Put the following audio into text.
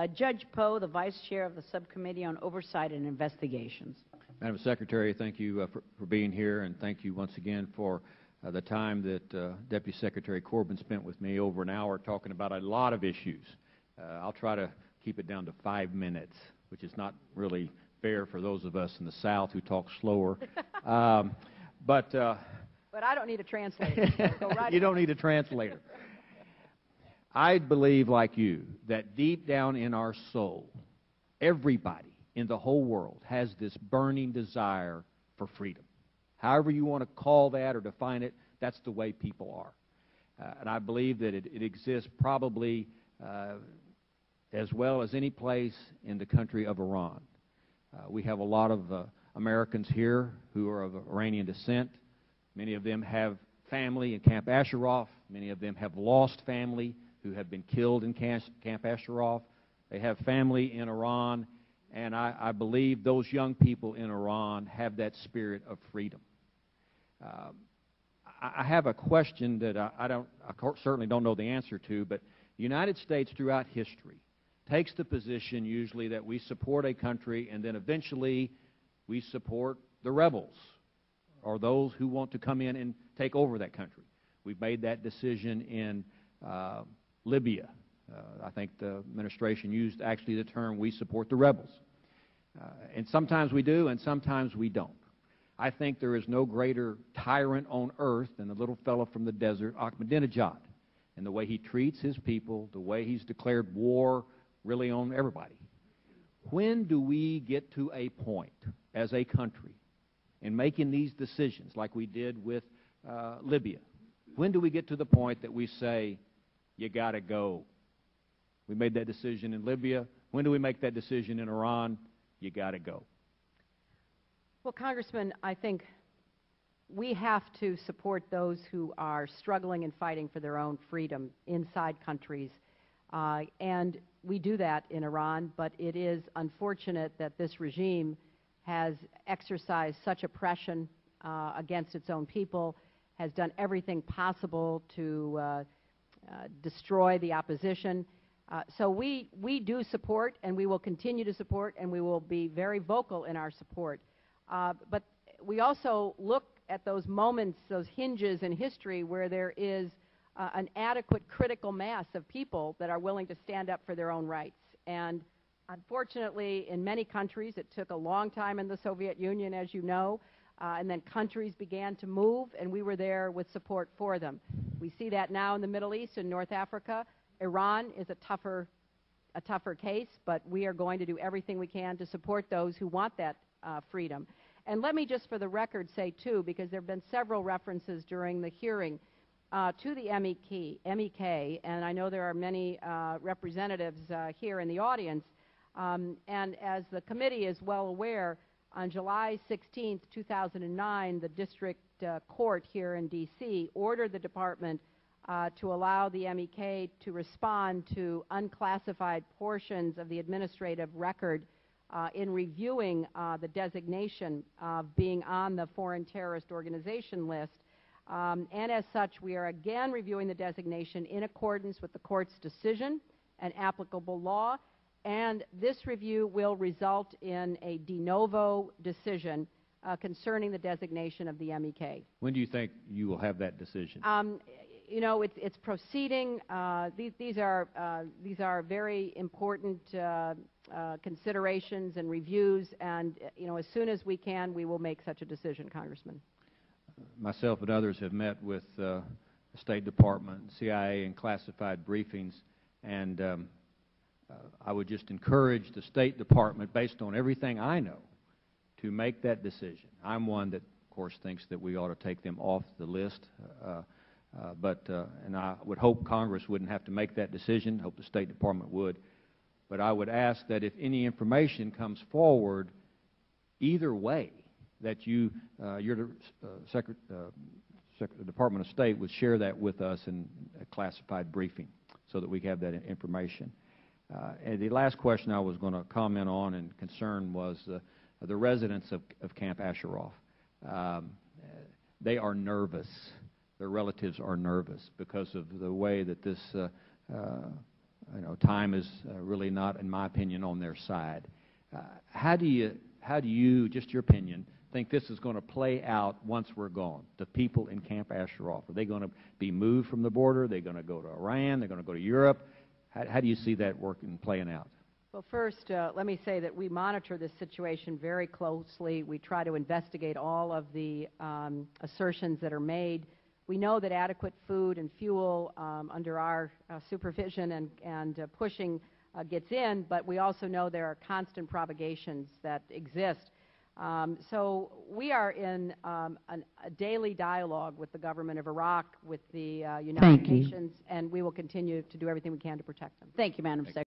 Judge Poe, the Vice Chair of the Subcommittee on Oversight and Investigations. Madam Secretary, thank you for being here, and thank you once again for the time that Deputy Secretary Corbin spent with me, over an hour, talking about a lot of issues. I'll try to keep it down to 5 minutes, which is not really fair for those of us in the South who talk slower. But I don't need a translator. So go right you don't need a translator. I believe, like you, that deep down in our soul, everybody in the whole world has this burning desire for freedom. However you want to call that or define it, that's the way people are. And I believe that it exists probably as well as any place in the country of Iran. We have a lot of Americans here who are of Iranian descent. Many of them have family in Camp Ashraf. Many of them have lost family who have been killed in Camp Ashraf. They have family in Iran, and I believe those young people in Iran have that spirit of freedom. I have a question that I certainly don't know the answer to, but the United States throughout history takes the position usually that we support a country and then eventually we support the rebels or those who want to come in and take over that country. We've made that decision in Libya. I think the administration used actually the term, we support the rebels. And sometimes we do and sometimes we don't. I think there is no greater tyrant on earth than the little fellow from the desert, Ahmadinejad, and the way he treats his people, the way he's declared war really on everybody. When do we get to a point as a country in making these decisions like we did with Libya? When do we get to the point that we say, you got to go? We made that decision in Libya. When do we make that decision in Iran? You got to go. Well, Congressman, I think we have to support those who are struggling and fighting for their own freedom inside countries. And we do that in Iran, but it is unfortunate that this regime has exercised such oppression against its own people, has done everything possible to destroy the opposition. So we do support, and we will continue to support, and we will be very vocal in our support. But we also look at those moments, those hinges in history where there is an adequate critical mass of people that are willing to stand up for their own rights. And unfortunately, in many countries, it took a long time in the Soviet Union, as you know, and then countries began to move, and we were there with support for them. We see that now in the Middle East and North Africa. Iran is a tougher case, but we are going to do everything we can to support those who want that freedom. And let me just for the record say, too, because there have been several references during the hearing to the MEK, and I know there are many representatives here in the audience, and as the committee is well aware, on July 16, 2009, the district court here in D.C. ordered the department to allow the MEK to respond to unclassified portions of the administrative record in reviewing the designation of being on the foreign terrorist organization list. And as such, we are again reviewing the designation in accordance with the court's decision and applicable law, and this review will result in a de novo decision concerning the designation of the MEK. When do you think you will have that decision? You know, it's proceeding. These are very important considerations and reviews, and you know, as soon as we can, we will make such a decision, Congressman. Myself and others have met with the State Department, CIA, and classified briefings, and I would just encourage the State Department, based on everything I know, to make that decision. I'm one that, of course, thinks that we ought to take them off the list, and I would hope Congress wouldn't have to make that decision, hope the State Department would. But I would ask that if any information comes forward, either way, that your Department of State would share that with us in a classified briefing so that we have that information. And the last question I was going to comment on and concern was the residents of Camp Ashraf. They are nervous. Their relatives are nervous because of the way that this time is really not, in my opinion, on their side. How do you, just your opinion, think this is going to play out once we're gone? The people in Camp Ashraf, are they going to be moved from the border? Are they going to go to Iran? They're going to go to Europe? How do you see that working, playing out? Well, first, let me say that we monitor this situation very closely. We try to investigate all of the assertions that are made. We know that adequate food and fuel under our supervision and pushing gets in, but we also know there are constant propagations that exist. So we are in a daily dialogue with the government of Iraq, with the United Nations, and we will continue to do everything we can to protect them. Thank you, Madam Secretary.